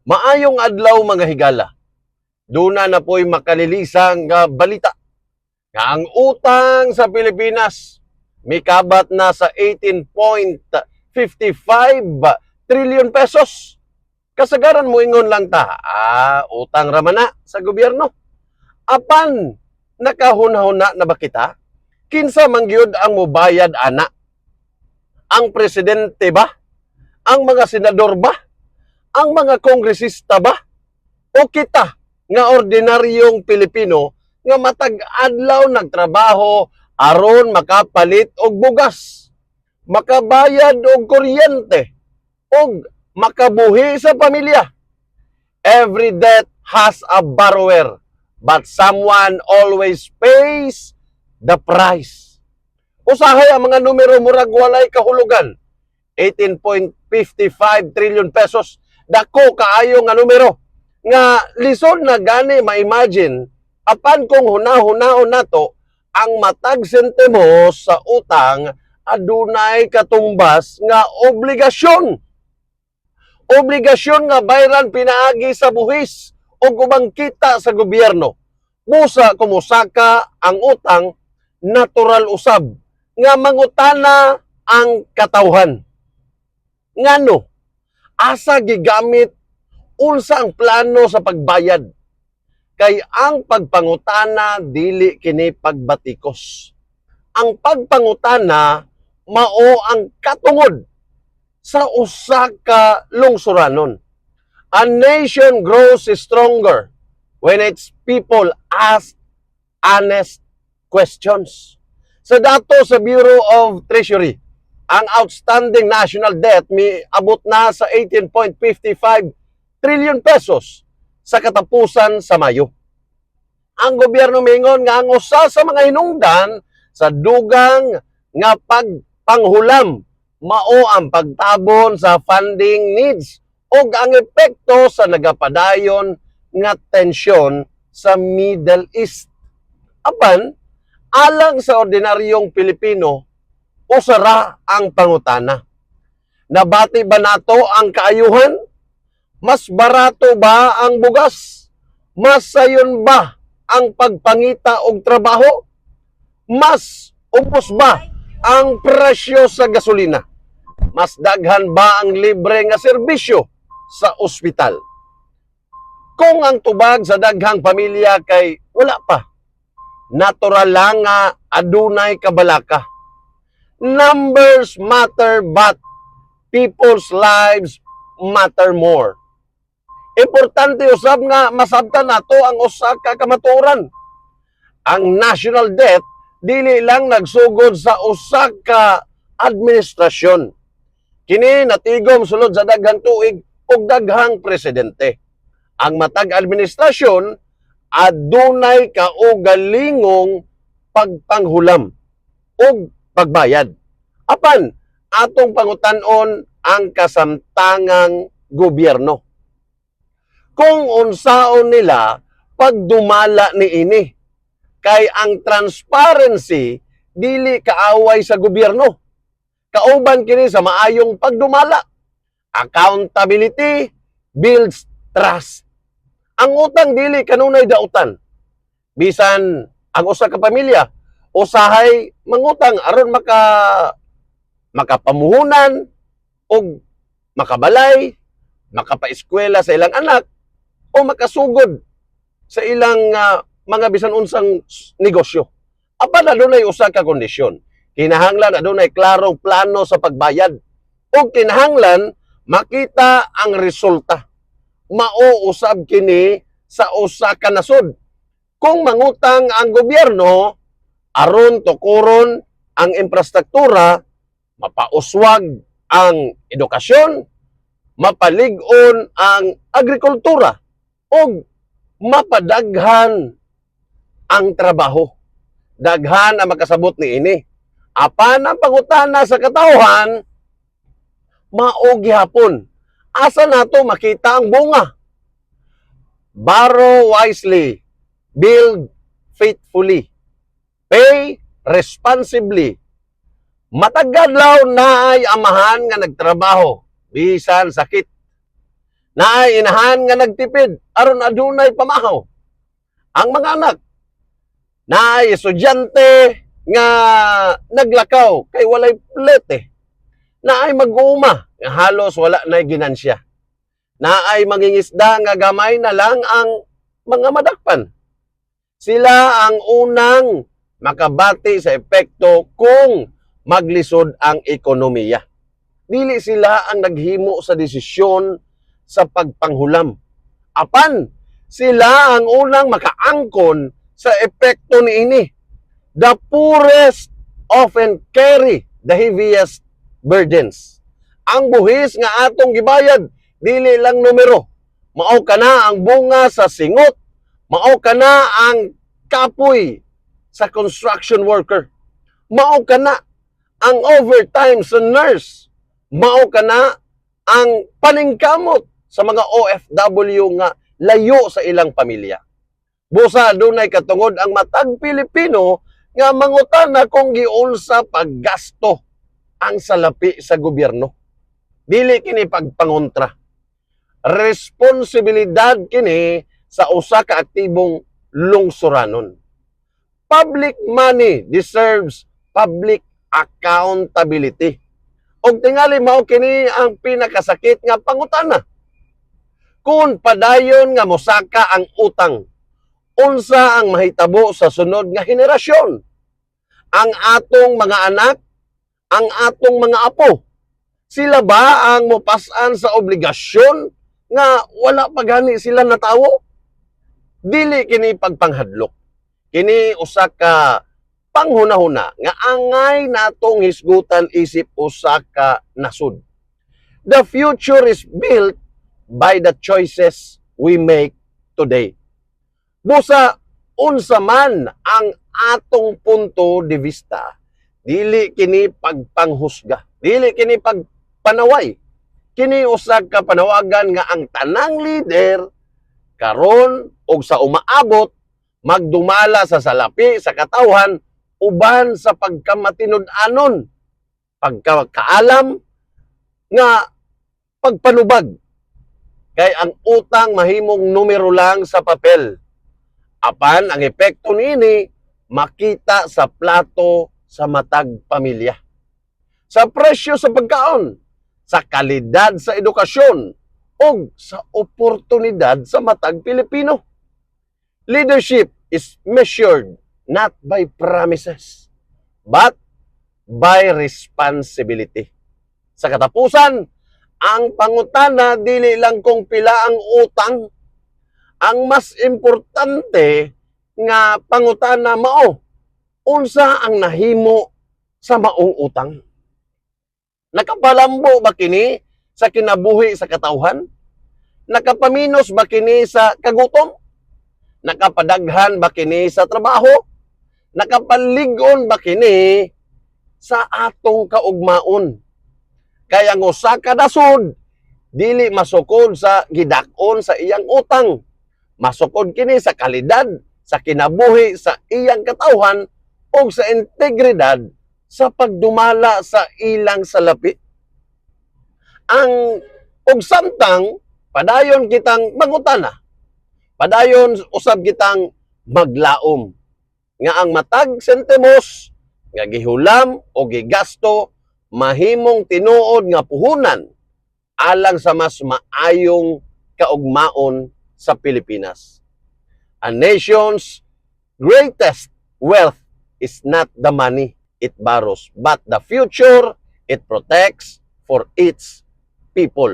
Maayong adlaw mga higala. Duna na po'y makalilisang nga balita nga ang utang sa Pilipinas mikabat na sa 18.55 trillion pesos. Kasagaran mo ingon lang ta, utang raman na sa gobyerno. Apan, nakahuna-huna na ba kita? Kinsa mangyud ang mobayad ana? Ang presidente ba? Ang mga senador ba? Ang mga kongresista ba? O kita nga ordinaryong Pilipino nga matag adlaw nagtrabaho aron makapalit og bugas, makabayad og kuryente, og makabuhi sa pamilya. Every debt has a borrower, but someone always pays the price. Usahay ang mga numero murag walay kahulugan. 18.55 trillion pesos. Dako kaayo nga numero. Nga lisod na gani ma-imagine apan kung hunahunahon nato ang matag sentimo sa utang adunay katumbas nga obligasyon. Obligasyon nga bayran pinaagi sa buhis o ubang kita sa gobyerno. Busa kumusaka ang utang natural usab nga mangutana ang katawhan. Ngano? Asa gigamit unsa ang plano sa pagbayad? Kay ang pagpangutana dili kini pagbatikos. Ang pagpangutana mao ang katungod sa usa ka lungsuranon. A nation grows stronger when its people ask honest questions. Sa dato sa Bureau of Treasury, ang outstanding national debt abot na sa 18.55 trillion pesos sa katapusan sa Mayo. Ang gobyerno mingon nga ang usa sa mga hinungdan sa dugang nga pagpanghulam mao ang pagtabon sa funding needs ug ang epekto sa nagapadayon nga tensyon sa Middle East. Apan, alang sa ordinaryong Pilipino, usara ang pangutana. Nabati ba nato ang kaayuhan? Mas barato ba ang bugas? Mas sayon ba ang pagpangita og trabaho? Mas upos ba ang presyo sa gasolina? Mas daghan ba ang libre nga serbisyo sa ospital? Kung ang tubag sa daghang pamilya kay wala pa, natural lang nga adunay kabalaka. Numbers matter but people's lives matter more. Importante usab nga masabtan nato ang usa ka kamatuoran. Ang national debt dili lang nagsugod sa usa ka administrasyon. Kini natigom sulod sa daghang tuig ug daghang presidente. Ang matag administrasyon adunay kaugalingong pagpanghulam ug pagbayad. Apan atong pangutan-on ang kasamtangang gobyerno. Kung unsaon nila pagdumala niini. Kay ang transparency dili kaaway sa gobyerno. Kauban kini sa maayong pagdumala. Accountability builds trust. Ang utang dili kanunay dautan. Bisan ang usa ka pamilya usahay mangutang aron makapamuhunan o makabalay, makapaeskwela sa ilang anak o makasugod sa ilang mga bisan unsang negosyo. Apan adunay usa ka kondisyon. Kinahanglan adunay klarong plano sa pagbayad o kinahanglan makita ang resulta. Mao usab kini sa usa ka nasod. Kung mangutang ang gobyerno aron tukuron ang infrastruktura, mapauswag ang edukasyon, mapalig-on ang agrikultura, o mapadaghan ang trabaho. Daghan ang makasabot ni ini. Apan ang pangutana sa katawhan, mao gihapon. Asa nato makita ang bunga? Borrow wisely, build faithfully, pay responsibly. Matag adlaw na ay amahan nga nagtrabaho bisan sakit. Naay inahan nga nagtipid aron adunay pamahaw. Ang mga anak naay estudyante nga naglakaw kay walay plete. Naay mag-uuma nga halos wala na ginansya. Naay mangingisda nga gamay na lang ang mga madakpan. Sila ang unang makabati sa epekto kung maglisod ang ekonomiya. Dili sila ang naghimo sa desisyon sa pagpanghulam. Apan, sila ang unang makaangkon sa epekto niini. The poorest often carry the heaviest burdens. Ang buhis nga atong gibayad, dili lang numero. Mao kana ang bunga sa singot, mao kana ang kapoy sa construction worker, mao kana ang overtime sa nurse, mao kana ang paningkamot sa mga OFW nga layo sa ilang pamilya. Busa dunay katungod ang matag Pilipino nga mangutana kung giunsa paggasto ang salapi sa gobyerno. Dili kini pagpangontra. Responsibilidad kini sa usa ka aktibong lungsuranon. Public money deserves public accountability. Og tingali mao kini ang pinakasakit nga pangutana. Kung padayon nga mosaka ang utang, unsa ang mahitabo sa sunod nga henerasyon? Ang atong mga anak, ang atong mga apo, sila ba ang mopasan sa obligasyon nga wala pa gani sila natawo? Dili kini pagpanghadlok. Kini usa ka panghunahuna nga angay natong hisgutan isip usa ka nasud. The future is built by the choices we make today. Busa unsa man ang atong punto de vista, dili kini pagpanghusga, dili kini pagpanaway. Kini usa ka panawagan nga ang tanang leader karon og sa umaabot magdumala sa salapi sa katawhan uban sa pagkamatinud-anon, pagkakaalam nga pagpanubag. Kay ang utang mahimong numero lang sa papel. Apan ang epekto niini makita sa plato sa matag pamilya. Sa presyo sa pagkaon, sa kalidad sa edukasyon, o sa oportunidad sa matag Pilipino. Leadership is measured not by promises, but by responsibility. Sa katapusan, ang pangutana dili lang kung pila ang utang. Ang mas importante nga pangutana mao, unsa ang nahimo sa maong utang? Nakapalambo ba kini sa kinabuhi sa katawhan? Nakapaminos ba kini sa kagutom? Nakapadaghan ba kini sa trabaho? Nakapaligon ba kini sa atong kaugmaon? Kaya ang usa ka nasud dili masukod sa gidakon sa iyang utang. Masukod kini sa kalidad sa kinabuhi sa iyang katawhan o sa integridad sa pagdumala sa ilang salapi. Ang og samtang padayon kitang mangutana, padayon usab kitang maglaom nga ang matag sentimos nga gihulam o gigasto mahimong tinuod nga puhunan alang sa mas maayong kaugmaon sa Pilipinas. A nation's greatest wealth is not the money it borrows, but the future it protects for its people.